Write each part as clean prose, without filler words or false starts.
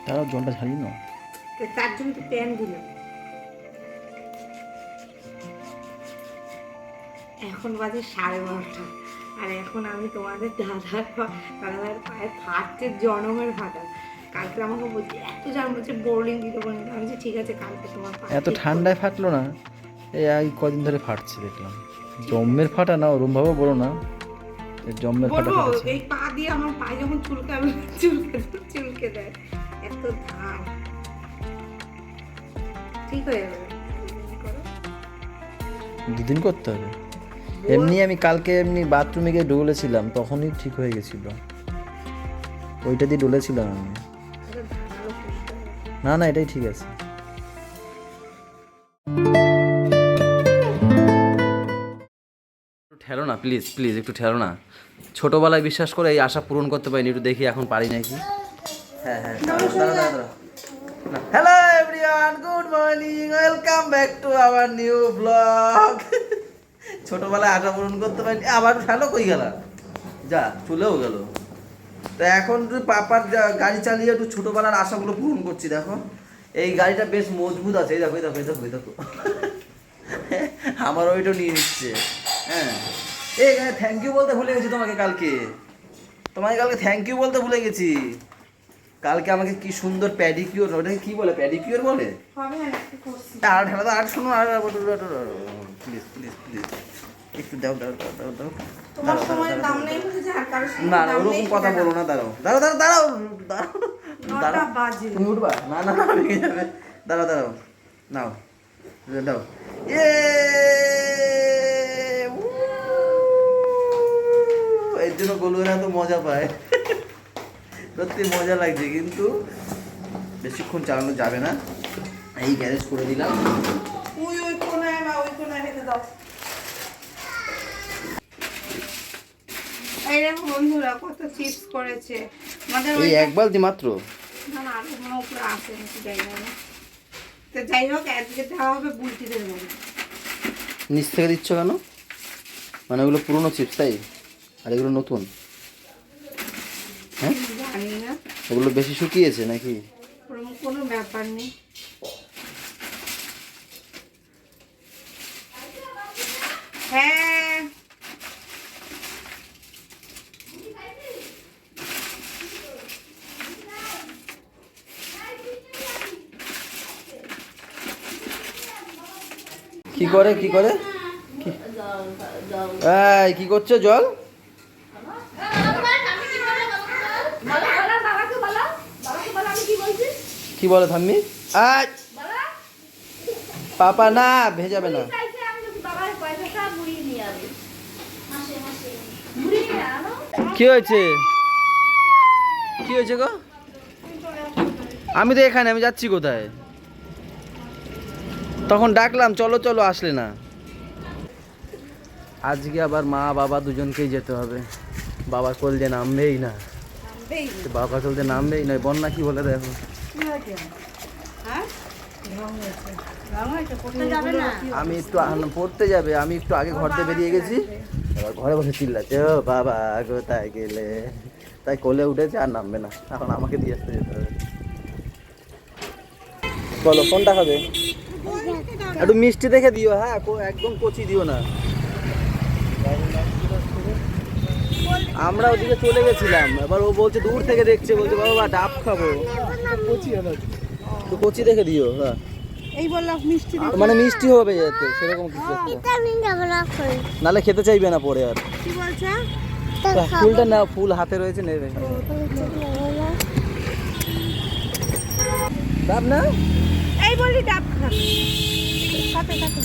তারাও জলটা ছাড়িয়ে নাও। তার জন্য তো প্যান দিলাম। এখন বাজে 12:30 আর এখন আমি তোমাদের দাদার পায়ে ফাটছে, জনমের ফাটা। কালকে আমাকে বলছে এত জান বলছে বোর্ডিং দিতে বলি, আমি বলছি ঠিক আছে কালকে তোমার এত ঠান্ডায় ফাটলো না, এই কদিন ধরে ফাটছে দেখলাম। জম্মের ফাটা না, ওরমভাবে বলো না, জম্মের ফাটা বলবো ফাটছে। এই পা দিয়ে আমার পায়ে যখন চুলকে দেয় এত ধার। ঠিক হয়ে যাবে, দুদিন করতে হবে। এমনি আমি কালকে এমনি বাথরুমে গিয়ে ডলেছিলাম, তখনই ঠিক হয়ে গেছিল। ওইটা দিয়ে ডলেছিলাম আমি। না না, এটাই ঠিক আছে। ঠেলো না প্লিজ প্লিজ, একটু ঠেলো না। ছোটবেলায় বিশ্বাস করে এই আশা পূরণ করতে পারিনি, একটু দেখি এখন পারি নাকি। হ্যাঁ হ্যাঁ, hello everyone, good morning, welcome back to our new blog. ছোটবেলায় আশা পূরণ করতে পারিনি, আবার হ্যালো কই গেল, যা চলেও গেল। তো এখন তুই পাপার গাড়ি চালিয়ে একটু ছোটবেলার আশাগুলো পূরণ করছি। দেখো এই গাড়িটা বেশ মজবুত আছে, এই দেখো এই দেখো এই দেখো এই দেখো। আমার ওইটা নিয়ে নিচ্ছে। হ্যাঁ, এই থ্যাংক ইউ বলতে ভুলে গেছি তোমাকে কালকে। তোমাকে কালকে থ্যাংক ইউ বলতে ভুলে গেছি। কালকে আমাকে কি সুন্দর প্যাডিকিউর, ওটাকে কি বলে, প্যাডিকিউর বলে। আর ঢালা দাও, আর শোনো, আর প্লিজ প্লিজ প্লিজ একটু দাও দাও দাও দাও দাও। না না, ওরকম কথা বলো না, দাঁড়াও দাঁড়াও দাঁড়াও দাঁড়াও দাঁড়াও দাঁড়াও, তুমি উঠবা না, না না ভেঙে যাবে। দাঁড়াও দাঁড়াও, নাও দাও। এর জন্য গোলুরা তো মজা পায়, সত্যি মজা লাগছে, কিন্তু বেশিক্ষণ চালানো যাবে না। এই গ্যারেজ করে দিলাম। বন্ধুরা কত চিপস করেছে আমাদের, এই এক বালতি মাত্র। না না আরো মনে উপরে আছে নাকি যাই না। তো যাই হোক আজকে দেওয়া হবে বুলটিদের বাড়ি। নিচ থেকে দিচ্ছ কেন? মানে ওগুলো পুরনো চিপস তাই, আর এগুলো নতুন? হ্যাঁ জানি না, ওগুলো বেশি শুকিয়েছে নাকি? ওরকম কোনো ব্যাপার নেই। হ্যাঁ কি করে কি করে, এই কি করছে জল? কি বলে থাম্মি? আজ পাপা না ভেজাবে না। কি হয়েছে, কি হয়েছে গো? আমি তো এখানে, আমি যাচ্ছি কোথায়? তখন ডাকলাম চলো চলো, আসলে না। আজকে আবার মা বাবা দুজনকেই যেতে হবে। বাবার কলজে নামবেই না, বাবা চলতে নামবেই নয়। বন্যা কি বলে দেখো, আমি একটু পড়তে যাবে, আমি একটু আগে ঘর থেকে বেরিয়ে গেছি, এবার ঘরে বসে চিল্লাচ্ছে ও বাবা কোথায় গেলে, তাই কোলে উঠেছে আর নামবে না। এখন আমাকে দিয়ে আসতে যেতে হবে। বলো কোনটা খাবে? একটু মিষ্টি দেখে দিও, হ্যাঁ একদম কচি দিও না। আমরা ওদিকে চলে গেছিলাম, এবার ও বলছে দূর থেকে দেখছে, বলছে বাবা ডাব খাবো, তো কচি দেখে দিও। হ্যাঁ এই বললাম মিষ্টি মানে মিষ্টি হবে যাতে, সেরকম কিছু একটা। নালে খেতে চাইবে না পরে আর। কি বলছে? ফুলটা না, ফুল হাতে রয়েছে, নেবে ডাব না, এই বলি ডাব খাবে খাবে।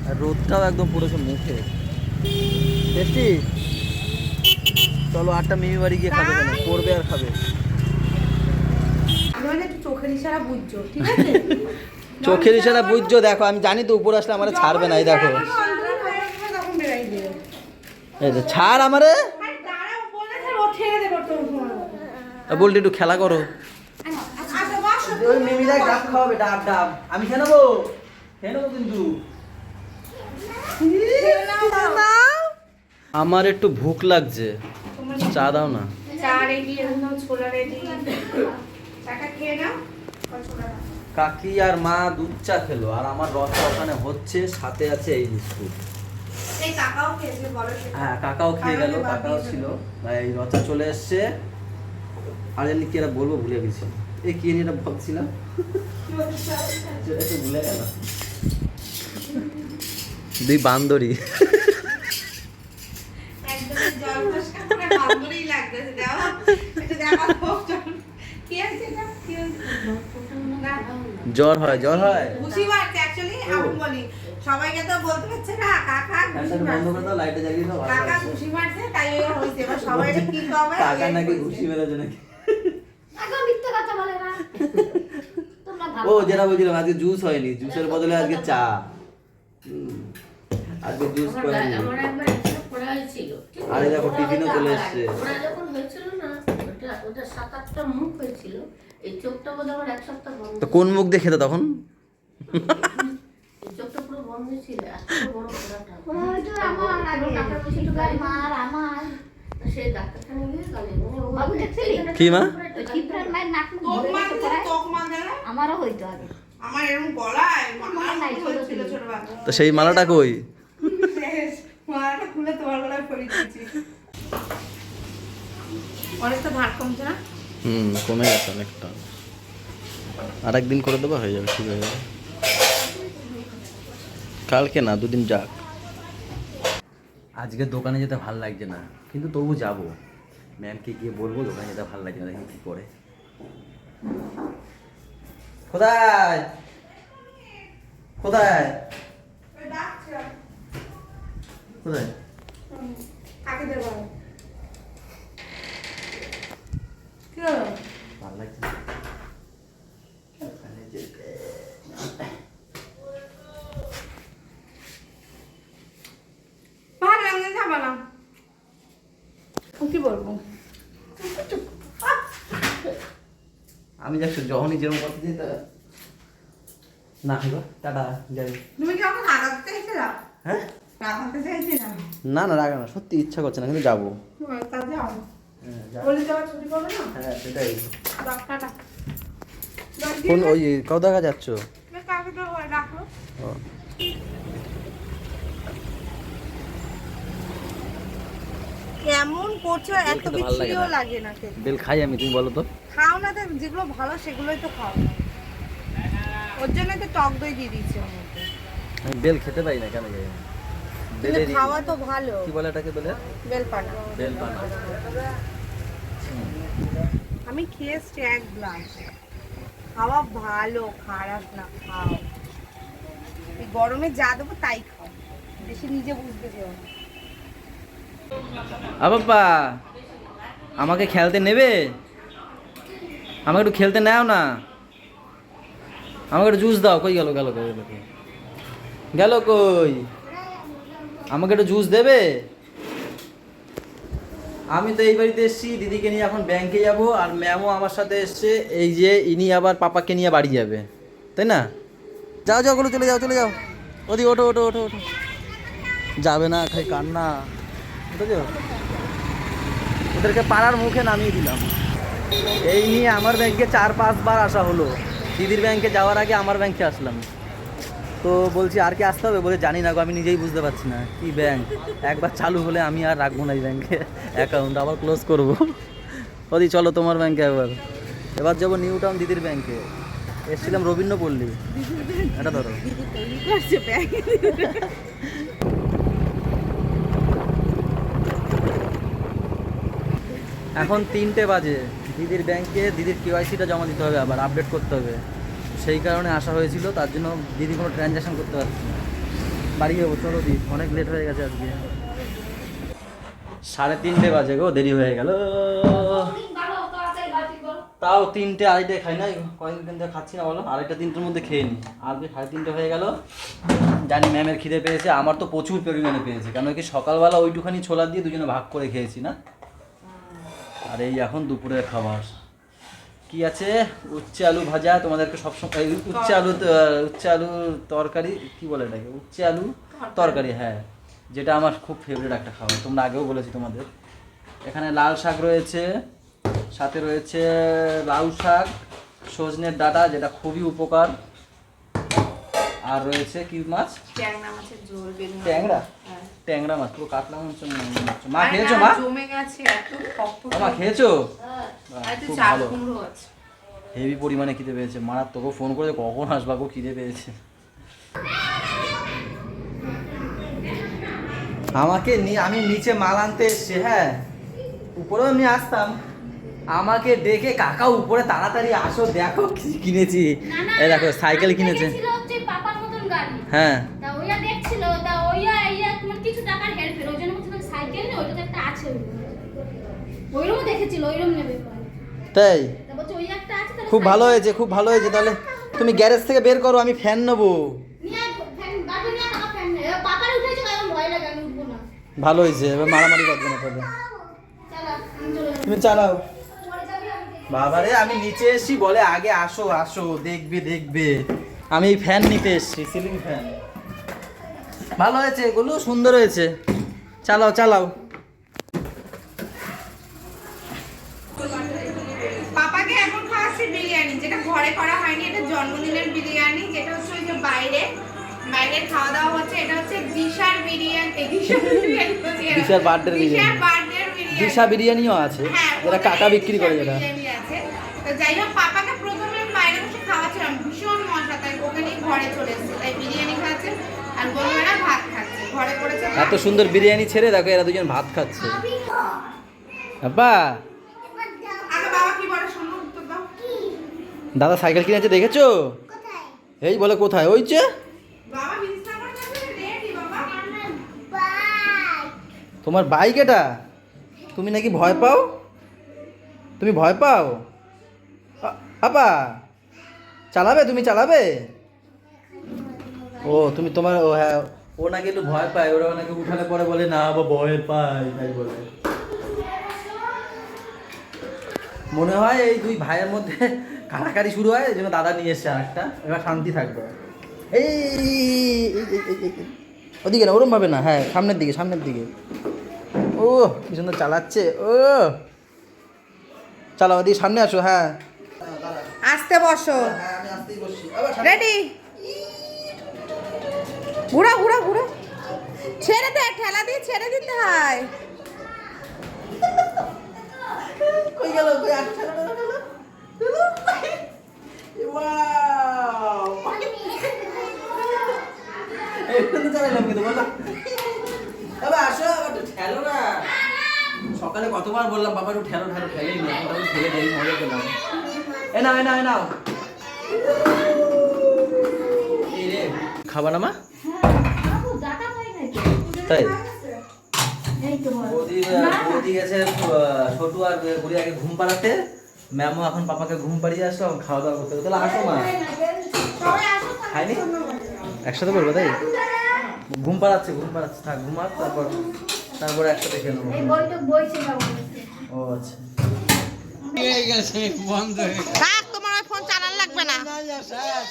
আর রোদটাও একদম পড়েছে মুখে, টেস্টি। চলো আটটা মিমি বাড়ি গিয়ে খাবে, কেন করবে আর খাবে। চোখের ইশারা বুঝছো, ঠিক আছে? চোখের ইশারা বুঝছো, দেখো আমি জানি তো উপরে আসলে আমার ছাড়বে না। এই দেখো এই যে ছাড় আমারে, বলতে একটু খেলা করো। ওই মিমি দেখ ডাব খাওয়াবে, ডাব ডাব আমি খেয়ে নেবো, খেয়ে নেবো কিন্তু। আমার একটু ভুক লাগছে, চা দাও না। চা রেডি, এখানে ছোলা রেডি। চাটা খেয়ে নাও, ছোলা নাও। কাকি আর মা দুধ চা খেলো, আর আমার রসা ওখানে হচ্ছে, সাথে আছে এই বিস্কুট। এই কাকাও খেয়েছে, বলো সেটা। হ্যাঁ কাকাও খেয়ে গেল, কাকাও ছিল। এই রচা চলে এসছে। আর এমনি কি এটা বলবো ভুলে গেছি। এই কি নিয়ে এটা ভাবছিলাম, একটু ভুলে গেল। দুই বান্দরি। একদম জল ফসকা করে বান্দরই লাগতেছে। দাও এটা দেখা খুব জল। কি আছে এটা? কি হয়েছে? জ্বর হয়, জ্বর হয়। খুশি মারছে অ্যাকচুয়ালি। আমি বলি সবাইকে তো বলতে পারছে না কাকা খুশি বন্ধ করে মারছে। দাও, লাইটটা জ্বালিয়ে দাও। কাকা খুশি মারছে তাই ওই হইছে। এবার সবাই কি কবে? কাকা নাকি ঘুষি মেরেছে নাকি। আগে মিথ্যে কথা বলে না। তোমরা ও ভালো। যেটা বলছিলাম, আজকে জুস হয়নি, জুসের বদলে আজকে চা। আজকে জুস করেনি। আমার একবার এক্সট্রা পড়া হয়েছিল। ঠিক আছে? আরে দেখো, ওরা টিফিনও হয়তো চলে আবার এসছে। ওরা যখন হয়েছিল না, ওটা 7-8টা মুখ হয়েছিল। এই চোখটা বোধ আমার এক সপ্তাহ বন্ধ। তো কোন মুখ দিয়ে খেতে তখন? এই চোখটা পুরো বন্ধ ছিল। এত বড় পড়াটা। ওরা হয়তো আমার আগে, টিটুকার মার আমার। সেই ডাক্তারখানে গিয়ে গেলে বাবু দেখছিলি? কি মা? ওই টিটুকার মায়ের নাক মুখ তোক ধরে মার গেছে প্রায়। তোক মার না। আমারও হইতো আগে। আমার এরকম গলায় মনে নাই, ছোট ছিল ছিল। ছোটবেলা। তো সেই মালাটা কই? মালাটা খুলে তোমার গলায় পরিয়ে দিয়েছি। অনেকটা ভার কমছে না? কমে গেছে অনেকটা। আর একদিন করে দেবো, হয়ে যাবে, ঠিক হয়ে যাবে। কালকে না, দুদিন যাক। আজকে দোকানে যেতে ভালো লাগছে না, কিন্তু তবু যাব। ম্যামকে গিয়ে বলবো দোকানে যেতে ভালো লাগছে না, দেখি কি করে। কোথায় কোথায় ওই ডাকছে। কোথায়? কাকে দেবো? কি হলো? ভালো লাগছে না। দোকানে যেতে। ভালো লাগছে যাবা না। কি বলবো? আমি যাচ্ছি, যখনই যেরকম করতে দিই তা না গো, টাটা, যাই। তুমি কি আমাকে রাগাতে চাইছিলা? হ্যাঁ, রাগাতে চাইছিলা? না না রাখা না, সত্যি ইচ্ছা করছে না, কিন্তু যাবো। তা যাও। হ্যাঁ, যাবো। বলে যাওয়া ছুটি করবে না? হ্যাঁ সেটাই। দাও, টাটা। কোন ওই কত টাকা যাচ্ছ? কাকে দেবো? রাখো। ও, কেমন করছো? এত খেতে ভালো লাগে বিচ্ছিরিও না। লাগে না খেতে। বেল খাই আমি, তুমি বলো তো। খাও না, তো যেগুলো ভালো সেগুলোই তো খাও না। ওর জন্য তো টক দই দিয়ে দিচ্ছে ওর মধ্যে। আমি বেল খেতে পাই না, কেন জানি না। কিন্তু বেলেরই- খাওয়া তো ভালো। কি বলে এটাকে, বেলে? বেলপানা। বেল পানা। আমি খেয়েছি এক গ্লাস। খাওয়া ভালো, খারাপ না, খাও। এই গরমে যা দেবো তাই খাও, বেশি নিজে বুঝতে চেও না। বাবা, আমাকে খেলতে নেবে? আমাকে একটু খেলতে নাও না। আমাকে একটু জুস দাও। কই গেল গেল গেল কই? গেল কই? আমাকে একটু জুস দেবে? আমি তো এই বাড়িতে এসেছি দিদিকে নিয়ে, এখন ব্যাংকে যাব, আর ম্যামও আমার সাথে এসছে। এই যে ইনি আবার পাপাকে নিয়ে বাড়ি যাবে, তাই না? যাও যাও, গুলো চলে যাও, চলে যাও। ওদি ওঠো ওঠো ওঠো ওঠো। যাবে না, খাই কান্না। বুঝেছো? ওদেরকে পাড়ার মুখে নামিয়ে দিলাম। এই নিয়ে আমার ব্যাংকে 4-5 বার আসা হলো। দিদির ব্যাংকে যাওয়ার আগে আমার ব্যাংকে আসলাম। তো বলছি আর কি আসতে হবে, বলে জানি না গো, আমি নিজেই বুঝতে পারছি না কি ব্যাংক। একবার চালু হলে আমি আর রাখবো না এই ব্যাংকে অ্যাকাউন্ট, আবার ক্লোজ করবো। ওদি চলো তোমার ব্যাংকে একবার। এবার যাবো নিউ টাউন দিদির ব্যাংকে। এসেছিলাম রবীন্দ্রপল্লী। এটা ধরো। এখন 3টে বাজে। দিদির ব্যাংকে দিদির কেওয়াইসিটা জমা দিতে হবে, আবার আপডেট করতে হবে। সেই কারণে আসা হয়েছিল, তার জন্য দিদি কোনো ট্রানজ্যাকশন করতে পারছি না। বাড়ি যাবো, চলো দি, অনেক লেট হয়ে গেছে আজকে। 3:30 বাজে গো, দেরি হয়ে গেল। তাও 3টে, আড়াইটে খাই না, কয়েকদিন থেকে খাচ্ছি না, বলো 2:30-3টের মধ্যে খেয়ে নিই। আজকে 3:30 হয়ে গেল। জানি ম্যামের খিদে পেয়েছে, আমার তো প্রচুর পরিমাণে পেয়েছে, কেন কি সকালবেলা ওইটুখানি ছোলা দিয়ে দুজনে ভাগ করে খেয়েছি না। আর এই এখন দুপুরের খাবার কি আছে, উচ্ছে আলু ভাজা। তোমাদেরকে সবসময় উচ্ছে আলু তরকারি, কি বলে এটাকে, উচ্ছে আলু তরকারি, হ্যাঁ, যেটা আমার খুব ফেভারিট একটা খাবার, তোমরা আগেও বলেছি তোমাদের। এখানে লাল শাক রয়েছে, সাথে রয়েছে লাউ শাক, সজনের ডাঁটা যেটা খুবই উপকার, আর রয়েছে কি মাছ? ট্যাংরা মাছের ঝোল বেগুন। ট্যাংরা? হ্যাঁ। ট্যাংরা মাছ পুরো কাতলা মাছ মনে হচ্ছে। মা আরে খেয়েছো না, মা? জমে গেছে এত টকটকে। মা খেয়েছো? বাহ, আর একটু খুব চাল ভালো। কুমড়ো আছে। হেভি পরিমাণে খিদে পেয়েছে। মারার তোকে ফোন করে কখন আসবা গো, খিদে পেয়েছে। আমাকে আমি নিচে মাল আনতে এসছি, হ্যাঁ উপরেও আমি আসতাম, আমাকে ডেকে কাকা উপরে তাড়াতাড়ি আসো দেখো কি কিনেছি। এই দেখো সাইকেল কিনেছে। ছিল হচ্ছে পাপার মতন গাড়ি। হ্যাঁ তা ওইয়া দেখছিল, তা ওইয়া তোমার কিছু টাকার হেরফের, ওই জন্য বলছিল সাইকেল নেই, ওইটাতে একটা আছে ওইরকম দেখেছিল, ওইরকম নেবে পরে। তাই তা বলছে ওই একটা আছে, তাহলে খুব ভালো হয়েছে, খুব ভালো হয়েছে। তাহলে তুমি গ্যারেজ থেকে বের করো, আমি ফ্যান নেবো। নিয়ে ফ্যান বাবু নিয়ে টাকা ফ্যান নেই, পাপার উঠেছে, কারণ ভয় লাগে আমি উঠবো না। ভালো হয়েছে, এবার মারামারি করবে না তবে। চলো আমি চলে যাবো। তুমি চালাও। পরে যাবি আমি দেখবো। বাবারে আমি নিচে এসছি, বলে আগে আসো আসো দেখবে দেখবে। আমি এই ফ্যান নিতে এসছি, সিলিং ফ্যান। ভালো হয়েছে, এগুলো সুন্দর হয়েছে। চালাও চালাও। পাপাকে এখন খাওয়াচ্ছি বিরিয়ানি, যেটা ঘরে করা হয়নি, এটা জন্মদিনের বিরিয়ানি, যেটা হচ্ছে ওই যে বাইরে খাওয়া দাওয়া হচ্ছে। এটা হচ্ছে দিশার বিরিয়ানি, দিশার birthday বিরিয়ানি। দিশার বার্থডে বিরিয়ানি। দিশা বিরিয়ানিও আছে, হ্যাঁ, যেটা ওদের কাকা বিক্রি করে দিশার যেটা। বিরিয়ানি আছে। তো যাই হোক, পাপাকে প্রথমে আমি বাইরে বসে খাওয়াচ্ছিলাম, ভীষণ মজা, তাই ওকে নিয়ে ঘরে চলে এসেছে। তাই বিরিয়ানি খাচ্ছে আর বন্ধুরা ভাত খাচ্ছে, ঘরে করেছে ভাত। এত সুন্দর বিরিয়ানি ছেড়ে দেখো এরা দুজন ভাত খাচ্ছে। বাবা আগে বাবা কি বলে শোনো, উত্তর দাও। দাদা সাইকেল কিনেছে দেখেছো? এই বলে কোথায়? ওই যে বাবা বিছনা করে যাবে, রেডি বাবা। তোমার বাইক এটা? তুমি নাকি ভয় পাও? তুমি ভয় পাও? আপা চালাবে? তুমি চালাবে? ও তুমি তোমার ও হ্যাঁ, ও নাকি একটু ভয় পায়, ওরা নাকি উঠালে পরে বলে না বাবা ভয় পাই, তাই বলে। মনে হয় এই দুই ভাইয়ের মধ্যে কাড়াকাড়ি শুরু হয়, এই জন্য দাদা নিয়ে এসছে আর একটা, এবার শান্তি থাকবে। এই ওদিকে না, ওরম ভাবে না, হ্যাঁ সামনের দিকে সামনের দিকে। ও কি সুন্দর চালাচ্ছে। ও চালাও, ওদিকে সামনে আসো। হ্যাঁ আস্তে বসো, হ্যাঁ আমি আসতেই বসছি। আবার রেডি। ঘুরা ঘুরা ঘুরা, ছেড়ে দে, ঠেলা দিয়ে ছেড়ে দিতে হয়। কই গেল? কই আসছে না? ওয়াও একটু তো চালালাম কিন্তু বলো। আবার আসো, আবার একটু ঠেলো না। সকালে কতবার বললাম বাবা একটু ঠেলো ঠেলো, ঠেলেই না, এখন তাহলে ঠেলে দেই, মজা পেলাম। এ নাও এ নাও এ নাও। এই রে খাবা না মা? বাবু দাদা হয় নাকি? তাই এই তো বল। বৌদি গেছে ছোটু আর বুড়ি আগে ঘুম পাড়াতে, ম্যামও এখন পাপাকে ঘুম পাড়িয়ে আসলো, এখন খাওয়া দাওয়া করতে হবে। তাহলে আসো মা। সবাই আসো, খাইনি? একসাথে করবো তাই? ঘুম পাড়াচ্ছে থাক ঘুমাক, তারপর একসাথে খেয়ে নেবো। এই বইটা বইছে বাবু। ও আচ্ছা থাক, তোমার ওই ফোন চালান লাগবে না,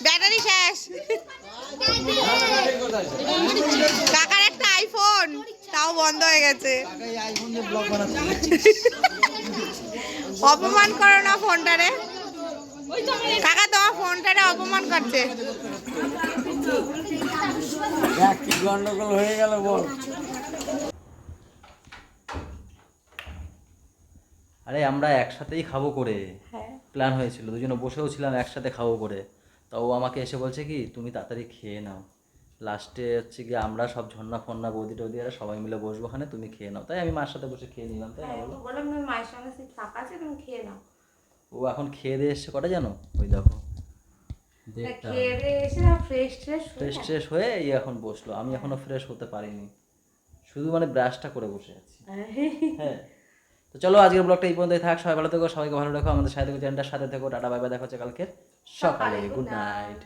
ব্যাটারি শেষ। কাকার একটা আইফোন, তাও বন্ধ হয়ে গেছে। অপমান করো না ফোনটারে, কাকা তোমার ফোনটারে অপমান করছে। কি গন্ডগোল হয়ে গেল বল। আরে আমরা একসাথেই খাবো করে প্ল্যান হয়েছিল, দুজনে বসেও ছিলাম একসাথে খাবো করে। তা ও আমাকে এসে বলছে কি তুমি তাড়াতাড়ি খেয়ে নাও, লাস্টে হচ্ছে কি আমরা সব ঝর্ণা ফন্না বৌদি টৌদি এরা সবাই মিলে বসবো ওখানে, তুমি খেয়ে নাও। তাই আমি মার সাথে বসে খেয়ে নিলাম, তাই না বলো? বললাম তুমি মায়ের সঙ্গে সিট ফাঁকা আছে, তুমি খেয়ে নাও। ও এখন খেয়ে দিয়ে এসছে কটা জানো? ওই দেখো খেয়ে দিয়ে এসে ফ্রেশ ফ্রেশ ট্রেশ হয়ে এই এখন বসলো, আমি এখনো ফ্রেশ হতে পারিনি, শুধু মানে ব্রাশটা করে বসে আছি। হ্যাঁ তো চলো আজকের ব্লগটা এই পর্যন্তই থাক। সবাই ভালো থেকো, সবাইকে ভালো রাখো, আমাদের সাথে থেকো, চ্যানেলটার সাথে থেকো। টাটা বাই বাই, দেখা হচ্ছে কালকে সকালে। Good night.